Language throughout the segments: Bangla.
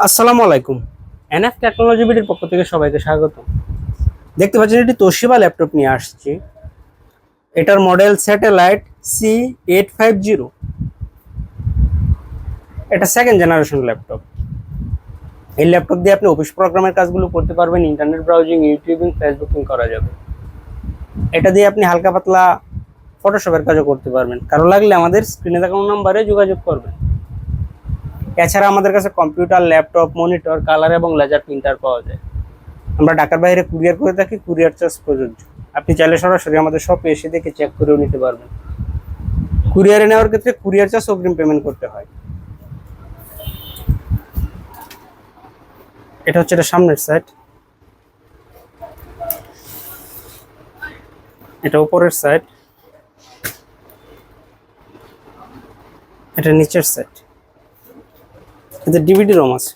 আসসালামু আলাইকুম। এনএফ টেকনোলজি বিডির পক্ষ থেকে সবাইকে স্বাগত। দেখতে পাচ্ছেন এটি তোশিবা ল্যাপটপ নিয়ে আসছি। এটার মডেল স্যাটেলাইট C850। এটা সেকেন্ড জেনারেশন ল্যাপটপ। এই ল্যাপটপ দিয়ে আপনি অফিস প্রোগ্রামের কাজগুলো করতে পারবেন, ইন্টারনেট ব্রাউজিং, ইউটিউবিং, ফেসবুকিং করা যাবে। এটা দিয়ে আপনি হালকা পাতলা ফটোশপের কাজও করতে পারবেন। কারো লাগলে আমাদের স্ক্রিনে দেখানো নাম্বারে যোগাযোগ করবেন। এছাড়া আমাদের কাছে কম্পিউটার, ল্যাপটপ, মনিটর, কালার এবং লেজার প্রিন্টার পাওয়া যায়। আমরা ঢাকার বাইরে কুরিয়ার করে থাকি, কুরিয়ার চার্জ প্রযোজ্য। আপনি চাইলে সরাসরি আমাদের শপে এসে দেখে চেক করেও নিতে পারবেন। কুরিয়ারে নেওয়ার ক্ষেত্রে কুরিয়ার চার্জ অগ্রিম পেমেন্ট করতে হয়। এটা হচ্ছে এটা সামনের সাইড, এটা উপরের সাইড, এটা নিচের সাইড। এতে ডিভিডি রোম আছে।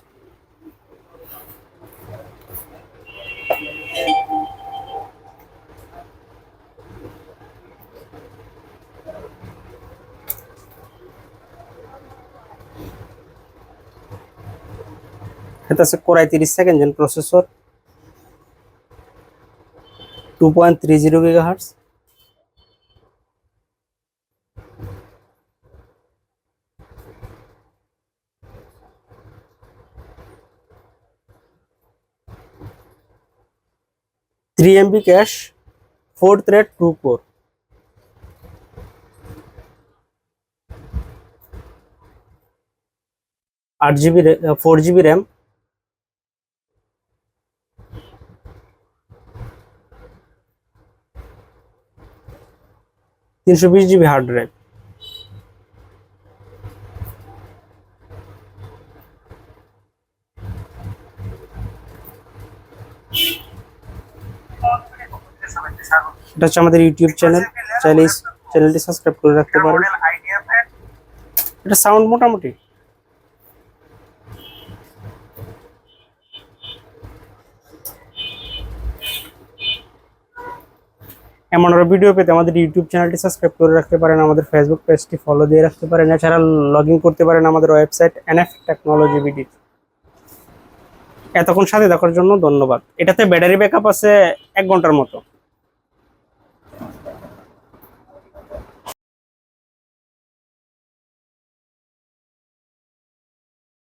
এটা আছে core i3 second gen processor, 2.30 GHz। Three MB cache, 4 thread 2 core. 8 GB, 4 GB RAM. 320 GB hard drive. এটা হচ্ছে আমাদের ইউটিউব চ্যানেল, চাইলে চ্যানেলটি সাবস্ক্রাইব করে রাখতে পারেন। এটা সাউন্ড মোটামুটি। এমন আরো ভিডিও পেতে আমাদের ইউটিউব চ্যানেলটি সাবস্ক্রাইব করে রাখতে পারেন, আমাদের ফেসবুক পেজটি ফলো দিয়ে রাখতে পারেন। এছাড়া লগ ইন করতে পারেন আমাদের ওয়েবসাইট এনএফ টেকনোলজি বিডি। এতক্ষণ সাথে থাকার জন্য ধন্যবাদ। এটাতে ব্যাটারি ব্যাকআপ আছে 1 ঘন্টার মতো।